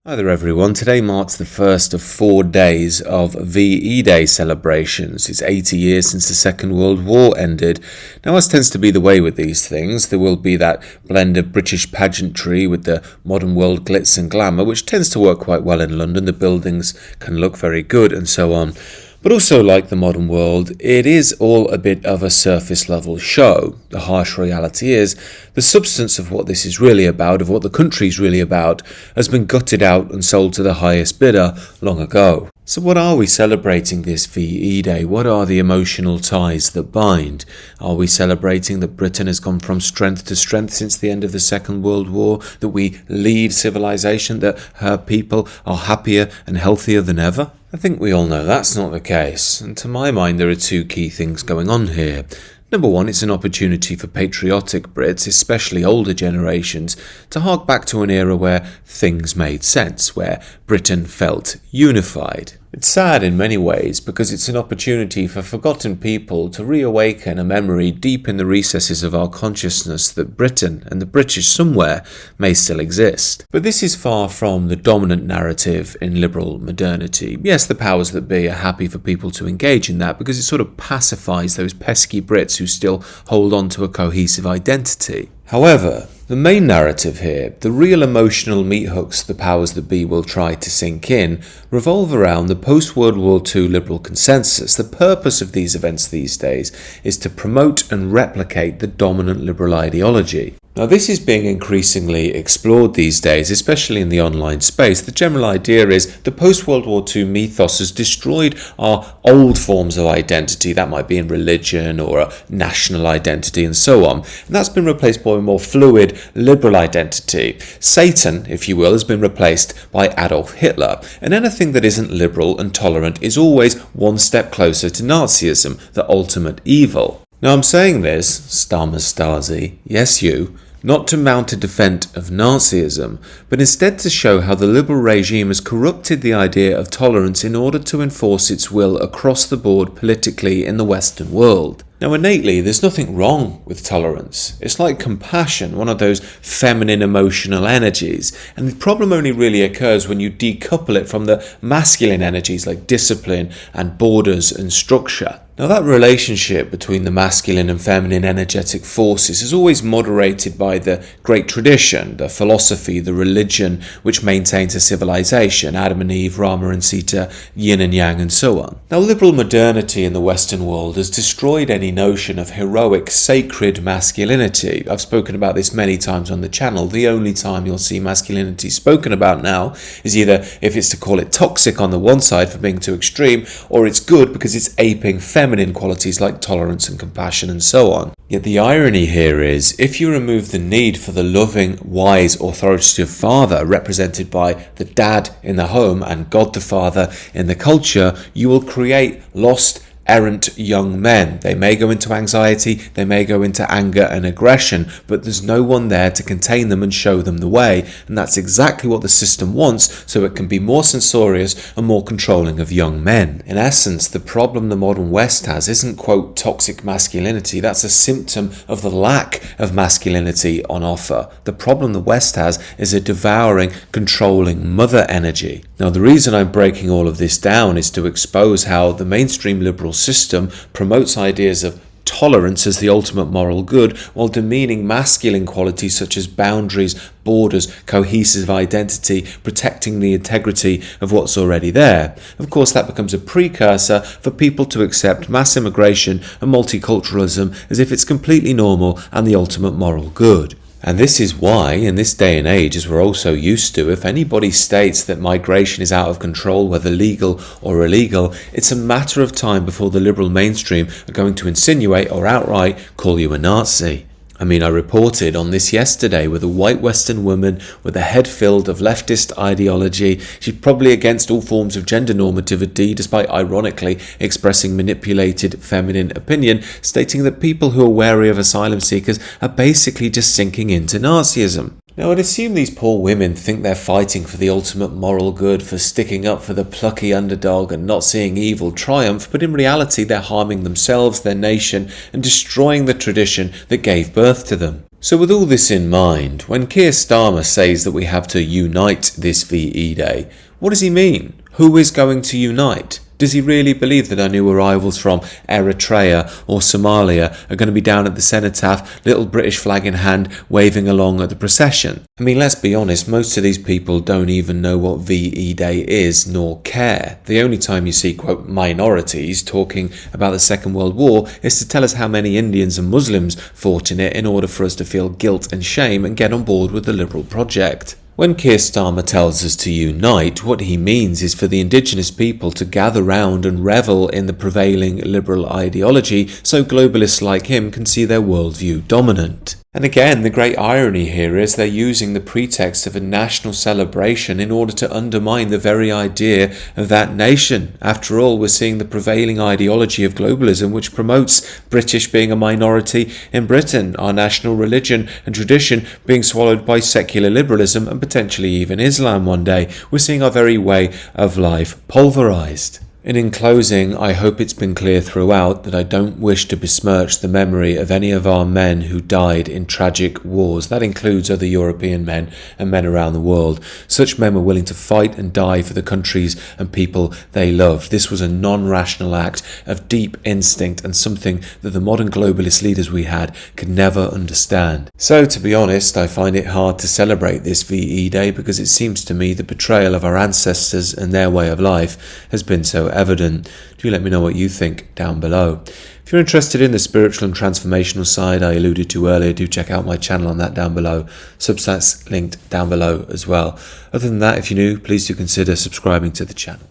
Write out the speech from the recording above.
Hi there everyone, today marks the first of 4 days of VE Day celebrations. It's 80 years since the Second World War ended. Now, as tends to be the way with these things, there will be that blend of British pageantry with the modern world glitz and glamour, which tends to work quite well in London. The buildings can look very good and so on. But also, like the modern world, it is all a bit of a surface level show. The harsh reality is, the substance of what this is really about, of what the country's really about, has been gutted out and sold to the highest bidder long ago. So what are we celebrating this VE Day? What are the emotional ties that bind? Are we celebrating that Britain has gone from strength to strength since the end of the Second World War, that we lead civilization, that her people are happier and healthier than ever? I think we all know that's not the case, and to my mind there are two key things going on here. Number one, it's an opportunity for patriotic Brits, especially older generations, to hark back to an era where things made sense, where Britain felt unified. It's sad in many ways because it's an opportunity for forgotten people to reawaken a memory deep in the recesses of our consciousness that Britain and the British somewhere may still exist. But this is far from the dominant narrative in liberal modernity. Yes, the powers that be are happy for people to engage in that because it sort of pacifies those pesky Brits who still hold on to a cohesive identity. However, the main narrative here, the real emotional meat hooks the powers that be will try to sink in, revolve around the post-World War II liberal consensus. The purpose of these events these days is to promote and replicate the dominant liberal ideology. Now, this is being increasingly explored these days, especially in the online space. The general idea is the post-World War II mythos has destroyed our old forms of identity. That might be in religion or a national identity and so on. And that's been replaced by a more fluid liberal identity. Satan, if you will, has been replaced by Adolf Hitler. And anything that isn't liberal and tolerant is always one step closer to Nazism, the ultimate evil. Now, I'm saying this, Stasi, yes you, not to mount a defence of Nazism, but instead to show how the liberal regime has corrupted the idea of tolerance in order to enforce its will across the board politically in the Western world. Now, innately, there's nothing wrong with tolerance. It's like compassion, one of those feminine emotional energies. And the problem only really occurs when you decouple it from the masculine energies like discipline and borders and structure. Now, that relationship between the masculine and feminine energetic forces is always moderated by the great tradition, the philosophy, the religion which maintains a civilization, Adam and Eve, Rama and Sita, yin and yang, and so on. Now, liberal modernity in the Western world has destroyed any notion of heroic, sacred masculinity. I've spoken about this many times on the channel. The only time you'll see masculinity spoken about now is either if it's to call it toxic on the one side for being too extreme, or it's good because it's aping feminine qualities like tolerance and compassion and so on. Yet the irony here is, if you remove the need for the loving, wise, authoritative father represented by the dad in the home and God the Father in the culture, you will create lost, errant young men. They may go into anxiety, they may go into anger and aggression, but there's no one there to contain them and show them the way, and that's exactly what the system wants, so it can be more censorious and more controlling of young men. In essence, the problem the modern West has isn't, quote, toxic masculinity. That's a symptom of the lack of masculinity on offer. The problem the West has is a devouring, controlling mother energy. Now, the reason I'm breaking all of this down is to expose how the mainstream liberal system promotes ideas of tolerance as the ultimate moral good while demeaning masculine qualities such as boundaries, borders, cohesive identity, protecting the integrity of what's already there. Of course, that becomes a precursor for people to accept mass immigration and multiculturalism as if it's completely normal and the ultimate moral good. And this is why, in this day and age, as we're all so used to, if anybody states that migration is out of control, whether legal or illegal, it's a matter of time before the liberal mainstream are going to insinuate or outright call you a Nazi. I mean, I reported on this yesterday with a white Western woman with a head filled of leftist ideology. She's probably against all forms of gender normativity, despite ironically expressing manipulated feminine opinion, stating that people who are wary of asylum seekers are basically just sinking into Nazism. Now, I'd assume these poor women think they're fighting for the ultimate moral good, for sticking up for the plucky underdog and not seeing evil triumph, but in reality they're harming themselves, their nation, and destroying the tradition that gave birth to them. So with all this in mind, when Keir Starmer says that we have to unite this VE Day, what does he mean? Who is going to unite? Does he really believe that our new arrivals from Eritrea or Somalia are going to be down at the cenotaph, little British flag in hand, waving along at the procession? I mean, let's be honest, most of these people don't even know what VE Day is, nor care. The only time you see, quote, minorities talking about the Second World War is to tell us how many Indians and Muslims fought in it in order for us to feel guilt and shame and get on board with the Liberal project. When Keir Starmer tells us to unite, what he means is for the indigenous people to gather round and revel in the prevailing liberal ideology so globalists like him can see their worldview dominant. And again, the great irony here is they're using the pretext of a national celebration in order to undermine the very idea of that nation. After all, we're seeing the prevailing ideology of globalism, which promotes British being a minority in Britain, our national religion and tradition being swallowed by secular liberalism and potentially even Islam one day. We're seeing our very way of life pulverised. And in closing, I hope it's been clear throughout that I don't wish to besmirch the memory of any of our men who died in tragic wars. That includes other European men and men around the world. Such men were willing to fight and die for the countries and people they loved. This was a non-rational act of deep instinct and something that the modern globalist leaders we had could never understand. So, to be honest, I find it hard to celebrate this VE Day because it seems to me the betrayal of our ancestors and their way of life has been so evident. Do let me know what you think down below. If you're interested in the spiritual and transformational side I alluded to earlier, do check out my channel on that down below. Substance linked down below as well. Other than that, if you're new, please do consider subscribing to the channel.